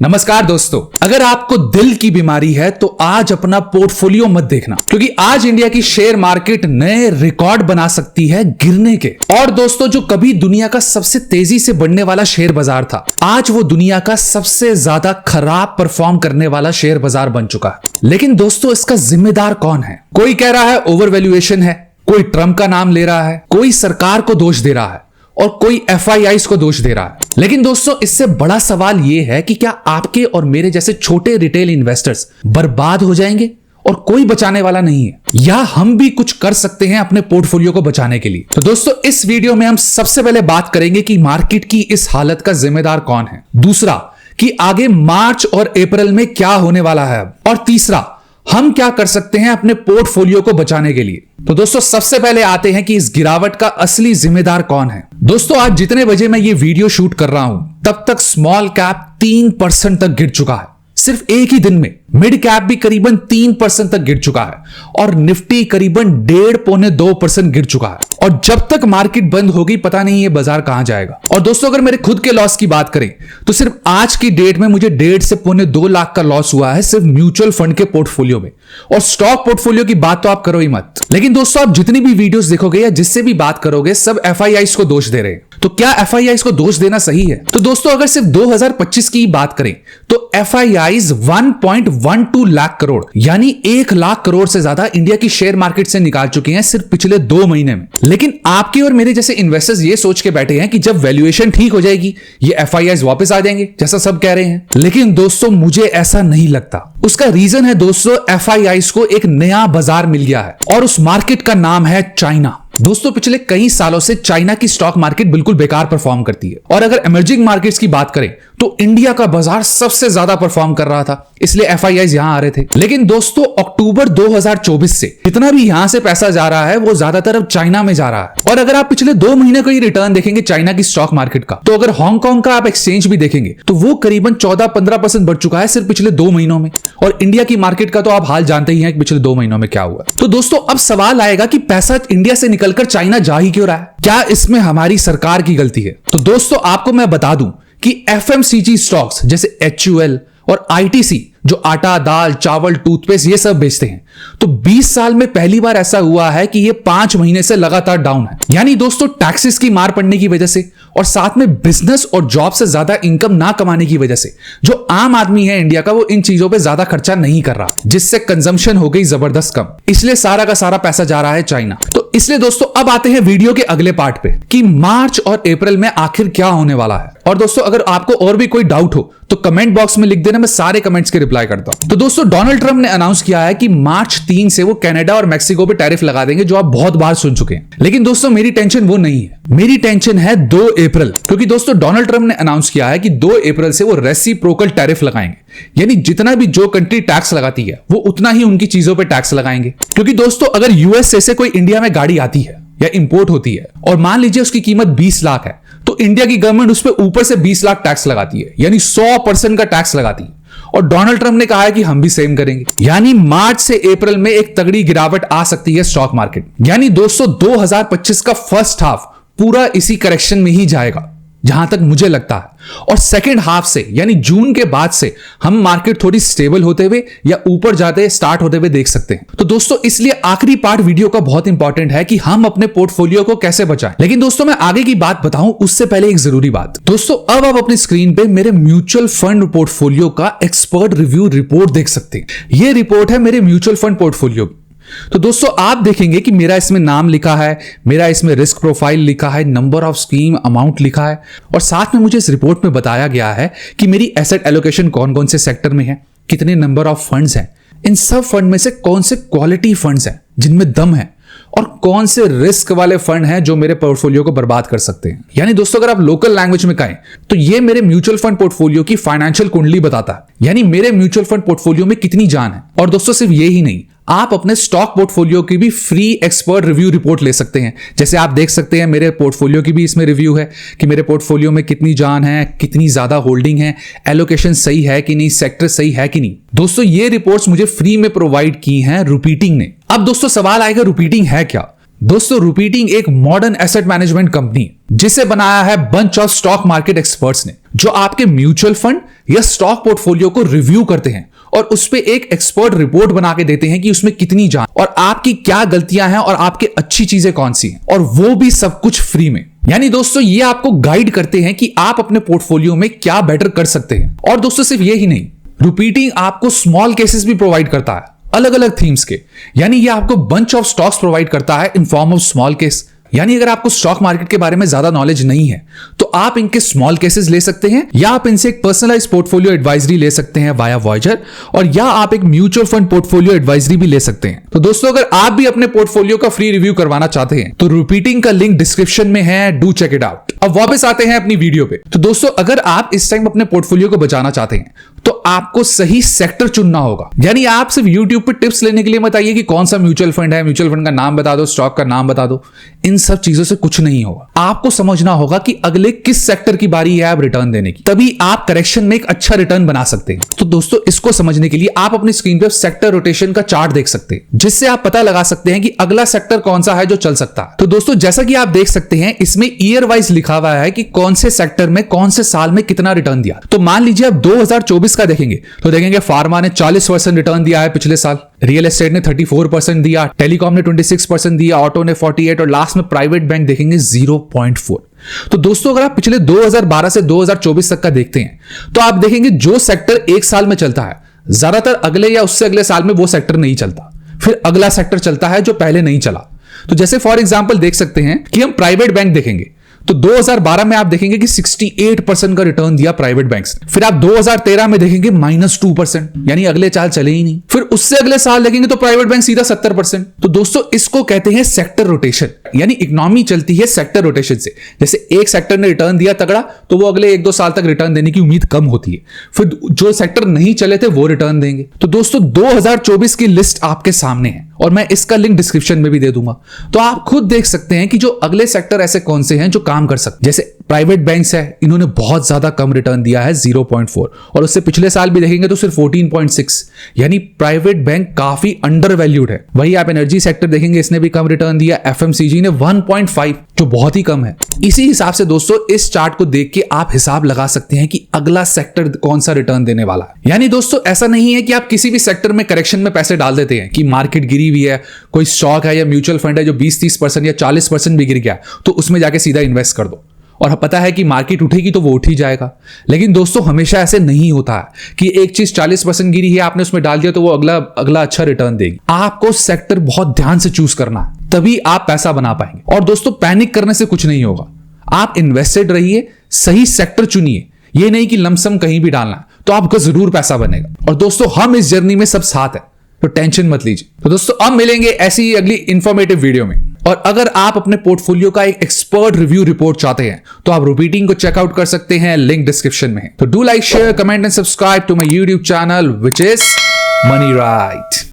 नमस्कार दोस्तों, अगर आपको दिल की बीमारी है तो आज अपना पोर्टफोलियो मत देखना, क्योंकि आज इंडिया की शेयर मार्केट नए रिकॉर्ड बना सकती है गिरने के। और दोस्तों, जो कभी दुनिया का सबसे तेजी से बढ़ने वाला शेयर बाजार था, आज वो दुनिया का सबसे ज्यादा खराब परफॉर्म करने वाला शेयर बाजार बन चुका है। लेकिन दोस्तों, इसका जिम्मेदार कौन है? कोई कह रहा है ओवर वैल्यूएशन है, कोई ट्रंप का नाम ले रहा है, कोई सरकार को दोष दे रहा है और कोई एफआईआईज को दोष दे रहा है। लेकिन दोस्तों, इससे बड़ा सवाल यह है कि क्या आपके और मेरे जैसे छोटे रिटेल इन्वेस्टर्स बर्बाद हो जाएंगे और कोई बचाने वाला नहीं है, या हम भी कुछ कर सकते हैं अपने पोर्टफोलियो को बचाने के लिए? तो दोस्तों, इस वीडियो में हम सबसे पहले बात करेंगे कि मार्केट की इस हालत का जिम्मेदार कौन है, दूसरा कि आगे मार्च और अप्रैल में क्या होने वाला है, और तीसरा हम क्या कर सकते हैं अपने पोर्टफोलियो को बचाने के लिए। तो दोस्तों, सबसे पहले आते हैं कि इस गिरावट का असली जिम्मेदार कौन है। दोस्तों, आज जितने बजे मैं ये वीडियो शूट कर रहा हूं, तब तक स्मॉल कैप 3% तक गिर चुका है, सिर्फ एक ही दिन में। मिड कैप भी करीबन 3% तक गिर चुका है और निफ्टी करीबन 1.5-2% गिर चुका है। और जब तक मार्केट बंद होगी, पता नहीं ये बाजार कहां जाएगा। और दोस्तों, अगर मेरे खुद के लॉस की बात करें तो सिर्फ आज की डेट में मुझे 1.5 से 2.25 लाख का लॉस हुआ है, सिर्फ म्यूचुअल फंड के पोर्टफोलियो में। और स्टॉक पोर्टफोलियो की बात तो आप करो ही मत। लेकिन दोस्तों, आप जितनी भी वीडियोस देखोगे या जिससे भी बात करोगे, सब एफआईआईज को दोष दे रहे हैं। तो क्या एफआईआईज को दोष देना सही है? तो दोस्तों, अगर सिर्फ 2025 की बात करें तो एफआईआईज 1.12 लाख करोड़ यानी 1 लाख करोड़ से ज्यादा इंडिया की शेयर मार्केट से निकाल चुके हैं सिर्फ पिछले 2 महीने में। लेकिन आपके और मेरे जैसे इन्वेस्टर्स ये सोच के बैठे हैं कि जब वैल्यूएशन ठीक हो जाएगी, ये एफआईआईज वापस आ जाएंगे, जैसा सब कह रहे हैं। लेकिन दोस्तों, मुझे ऐसा नहीं लगता। उसका रीजन है दोस्तों, एफआईआईज को एक नया बाजार मिल गया है और उस मार्केट का नाम है चाइना। दोस्तों, पिछले कई सालों से चाइना की स्टॉक मार्केट बिल्कुल बेकार परफॉर्म करती है, और अगर इमर्जिंग मार्केट्स की बात करें तो इंडिया का बाजार सबसे ज्यादा परफॉर्म कर रहा था, इसलिए एफआईआईज यहां आ रहे थे। लेकिन दोस्तों, अक्टूबर 2024 से जितना भी यहां से पैसा जा रहा है, वो ज्यादातर अब चाइना में जा रहा है। और अगर आप पिछले 2 महीने का ही रिटर्न देखेंगे चाइना की स्टॉक मार्केट का, तो अगर हांगकांग का आप एक्सचेंज भी देखेंगे तो वो करीबन 14-15% बढ़ चुका है सिर्फ पिछले 2 महीनों में। और इंडिया की मार्केट का तो आप हाल जानते ही हैं कि पिछले 2 महीनों में क्या हुआ। तो दोस्तों, अब सवाल आएगा कि पैसा इंडिया से निकलकर चाइना जा ही क्यों रहा है? क्या इसमें हमारी सरकार की गलती है? तो दोस्तों, आपको मैं बता दूं कि एफएमसीजी स्टॉक्स जैसे एचयूएल और आईटीसी, जो आटा, दाल, चावल, टूथपेस्ट ये सब बेचते हैं, तो 20 साल में पहली बार ऐसा हुआ है कि ये 5 महीने से लगातार डाउन है। यानी दोस्तों, टैक्सेस की मार पड़ने की वजह से और साथ में बिजनेस और जॉब से ज्यादा इनकम ना कमाने की वजह से जो आम आदमी है इंडिया का, वो इन चीजों पे ज्यादा खर्चा नहीं कर रहा, जिससे कंजम्पशन हो गई जबरदस्त कम। इसलिए सारा का सारा पैसा जा रहा है चाइना। तो इसलिए दोस्तों, अब आते हैं वीडियो के अगले पार्ट पे कि मार्च और अप्रैल में आखिर क्या होने वाला है। और दोस्तों, अगर आपको और भी कोई डाउट हो तो कमेंट बॉक्स में लिख देना, मैं सारे कमेंट्स के रिप्लाई करता हूं। तो दोस्तों, डोनाल्ड ट्रंप ने अनाउंस किया है कि मार्च 3 से वो कनाडा और मैक्सिको पे टैरिफ लगा देंगे, जो आप बहुत बार सुन चुके हैं। लेकिन दोस्तों, मेरी टेंशन वो नहीं है, मेरी टेंशन है 2 अप्रैल, क्योंकि दोस्तों, डोनाल्ड ट्रंप ने अनाउंस किया है कि 2 अप्रैल से वो रेसिप्रोकल टैरिफ लगाएंगे। यानी जितना भी जो कंट्री टैक्स लगाती है, वो उतना ही उनकी चीजों पे टैक्स लगाएंगे। क्योंकि दोस्तों, अगर यूएसए से कोई इंडिया में गाड़ी आती है या इंपोर्ट होती है और मान लीजिए उसकी कीमत 20 लाख है, तो इंडिया की गवर्नमेंट उस पर ऊपर से 20 लाख टैक्स लगाती है, यानी 100% का टैक्स लगाती है। और डोनाल्ड ट्रंप ने कहा है कि हम भी सेम करेंगे। यानी मार्च से अप्रैल में एक तगड़ी गिरावट आ सकती है स्टॉक मार्केट। यानी दोस्तों, 2025 का फर्स्ट हाफ पूरा इसी करेक्शन में ही जाएगा, जहां तक मुझे लगता है। और सेकेंड हाफ से यानी जून के बाद से हम मार्केट थोड़ी स्टेबल होते हुए या ऊपर जाते स्टार्ट होते हुए देख सकते हैं। तो दोस्तों, इसलिए आखिरी पार्ट वीडियो का बहुत इंपॉर्टेंट है कि हम अपने पोर्टफोलियो को कैसे बचाएं। लेकिन दोस्तों, मैं आगे की बात बताऊं उससे पहले एक जरूरी बात। दोस्तों, अब आप अपनी स्क्रीन पे मेरे म्यूचुअल फंड पोर्टफोलियो का एक्सपर्ट रिव्यू रिपोर्ट देख सकते हैं। यह रिपोर्ट है मेरे म्यूचुअल फंड पोर्टफोलियो की। तो दोस्तों, आप देखेंगे कि मेरा इसमें नाम लिखा है, मेरा इसमें रिस्क प्रोफाइल लिखा है, नंबर ऑफ स्कीम, अमाउंट लिखा है, और साथ में मुझे इस रिपोर्ट में बताया गया है कि मेरी एसेट एलोकेशन कौन कौन से सेक्टर में है, कितने नंबर ऑफ फंड्स हैं, इन सब फंड में से कौन से क्वालिटी फंड्स हैं जिनमें दम है, और कौन से रिस्क वाले फंड हैं जो मेरे पोर्टफोलियो को बर्बाद कर सकते हैं। यानी दोस्तों, अगर आप लोकल लैंग्वेज में कहें तो ये मेरे म्यूचुअल फंड पोर्टफोलियो की फाइनेंशियल कुंडली बताता है, यानी मेरे म्यूचुअल फंड पोर्टफोलियो में कितनी जान है। और दोस्तों, सिर्फ ये ही नहीं, आप अपने स्टॉक पोर्टफोलियो की भी फ्री एक्सपर्ट रिव्यू रिपोर्ट ले सकते हैं। जैसे आप देख सकते हैं मेरे पोर्टफोलियो की भी इसमें रिव्यू है कि मेरे पोर्टफोलियो में कितनी जान है, कितनी ज्यादा होल्डिंग है, एलोकेशन सही है कि नहीं, सेक्टर सही है कि नहीं। दोस्तों, ये रिपोर्ट्स मुझे फ्री में प्रोवाइड की हैं रिपीटिंग ने। अब दोस्तों, सवाल आएगा रिपीटिंग है क्या? दोस्तों, रिपीटिंग एक मॉडर्न एसेट मैनेजमेंट कंपनी जिसे बनाया है bunch of stock market experts ने। जो आपके म्यूचुअल फंड या स्टॉक पोर्टफोलियो को रिव्यू करते हैं और उस पे एक एक्सपर्ट रिपोर्ट बना के देते हैं कि उसमें कितनी जान और आपकी क्या गलतियां हैं और आपके अच्छी चीजें कौन सी हैं, और वो भी सब कुछ फ्री में। यानी दोस्तों ये आपको गाइड करते हैं कि आप अपने पोर्टफोलियो में क्या बेटर कर सकते हैं। और दोस्तों सिर्फ यही नहीं, रिपीटिंग आपको स्मॉल केसेस भी प्रोवाइड करता है अलग अलग थीम्स के। यानी ये आपको बंच ऑफ स्टॉक्स प्रोवाइड करता है in form of small case. यानी अगर आपको स्टॉक मार्केट के बारे में ज्यादा नॉलेज नहीं है तो आप इनके स्मॉल केसेस ले सकते हैं, या आप इनसे एक पर्सनलाइज पोर्टफोलियो एडवाइजरी ले सकते हैं वाया वॉयजर, और या आप एक म्यूचुअल फंड पोर्टफोलियो एडवाइजरी भी ले सकते हैं। तो दोस्तों अगर आप भी अपने पोर्टफोलियो का फ्री रिव्यू करवाना चाहते हैं तो रिपीटिंग का लिंक डिस्क्रिप्शन में है, डू चेक इट आउट। अब वापस आते हैं अपनी वीडियो पे। तो दोस्तों अगर आप इस टाइम अपने पोर्टफोलियो को बचाना चाहते हैं तो आपको सही सेक्टर चुनना होगा। यानी आप सिर्फ YouTube पे टिप्स लेने के लिए मत आइए कि कौन सा म्यूचुअल फंड है, म्यूचुअल फंड का नाम बता दो, स्टॉक का नाम बता दो। इन सब चीजों से कुछ नहीं होगा। आपको समझना होगा कि अगले किस सेक्टर की बारी है आप रिटर्न देने की, तभी आप करेक्शन में एक अच्छा रिटर्न बना सकते हैं। तो दोस्तों इसको समझने के लिए आप अपनी स्क्रीन पर सेक्टर रोटेशन का चार्ट देख सकते हैं, जिससे आप पता लगा सकते हैं कि अगला सेक्टर कौन सा है जो चल सकता है। तो दोस्तों जैसा कि आप देख सकते हैं इसमें ईयर वाइज लिखा हुआ है कि कौन से सेक्टर में कौन से साल में कितना रिटर्न दिया। तो मान लीजिए आप 2024 का देखेंगे तो देखेंगे फार्मा ने 40% रिटर्न दिया है पिछले साल, रियल एस्टेट ने 34% दिया, टेलीकॉम ने 26% दिया, ऑटो ने 48%, और लास्ट में प्राइवेट बैंक देखेंगे 0.4। तो दोस्तों अगर आप पिछले 2012 से 2024 तक का देखते हैं तो आप देखेंगे जो सेक्टर एक साल में चलता है ज्यादातर अगले या उससे अगले साल में वो सेक्टर नहीं चलता, फिर अगला सेक्टर चलता है जो पहले नहीं चला। तो जैसे फॉर एग्जांपल देख सकते हैं कि हम प्राइवेट बैंक देखेंगे तो 2012 में आप देखेंगे कि 68% का रिटर्न दिया प्राइवेट बैंक्स ने। फिर आप 2013 में देखेंगे -2%, यानी अगले साल चले ही नहीं। फिर उससे अगले साल देखेंगे तो प्राइवेट बैंक सीधा 70%। तो दोस्तों इसको कहते हैं सेक्टर रोटेशन, यानी इकोनॉमी चलती है सेक्टर रोटेशन से। जैसे एक सेक्टर ने रिटर्न दिया तगड़ा तो वो अगले 1-2 साल तक रिटर्न देने की उम्मीद कम होती है, फिर जो सेक्टर नहीं चले थे वो रिटर्न देंगे। तो दोस्तों 2024 की लिस्ट आपके सामने है और मैं इसका लिंक डिस्क्रिप्शन में भी दे दूंगा, तो आप खुद देख सकते हैं कि जो अगले सेक्टर ऐसे कौन से हैं जो काम कर सकते हैं। जैसे प्राइवेट बैंक्स है, इन्होंने बहुत ज्यादा कम रिटर्न दिया है 0.4, और उससे पिछले साल भी देखेंगे तो सिर्फ 14.6, यानी प्राइवेट बैंक काफी अंडर वैल्यूड है। वही आप एनर्जी सेक्टर देखेंगे, इसने भी कम रिटर्न दिया, एफएमसीजी ने 1.5 जो बहुत ही कम है। इसी हिसाब से दोस्तों इस चार्ट को देख के आप हिसाब लगा सकते हैं कि अगला सेक्टर कौन सा रिटर्न देने वाला है। यानी दोस्तों ऐसा नहीं है कि आप किसी भी सेक्टर में करेक्शन में पैसे डाल देते हैं कि मार्केट गिरी हुई है, कोई स्टॉक है या म्यूचुअल फंड है जो 20-30% या 40% भी गिर गया तो उसमें जाके सीधा इन्वेस्ट कर दो और पता है कि मार्केट उठेगी तो वो उठ ही जाएगा। लेकिन दोस्तों हमेशा ऐसे नहीं होता है कि एक चीज 40% गिरी है आपने उसमें डाल दिया तो वो अगला अच्छा रिटर्न देगी। आपको सेक्टर बहुत ध्यान से चूज करना है, तभी आप पैसा बना पाएंगे। और दोस्तों पैनिक करने से कुछ नहीं होगा, आप इन्वेस्टेड रहिए, सही सेक्टर चुनिए, ये नहीं कि लमसम कहीं भी डालना है, तो आपका जरूर पैसा बनेगा। और दोस्तों हम इस जर्नी में सब साथ है, तो टेंशन मत लीजिए। तो दोस्तों अब मिलेंगे ऐसी ही अगली इंफॉर्मेटिव वीडियो में। और अगर आप अपने पोर्टफोलियो का एक एक्सपर्ट रिव्यू रिपोर्ट चाहते हैं तो आप रिपीटिंग को चेकआउट कर सकते हैं, लिंक डिस्क्रिप्शन में है। तो do like, share, comment and subscribe to my YouTube channel which is money right.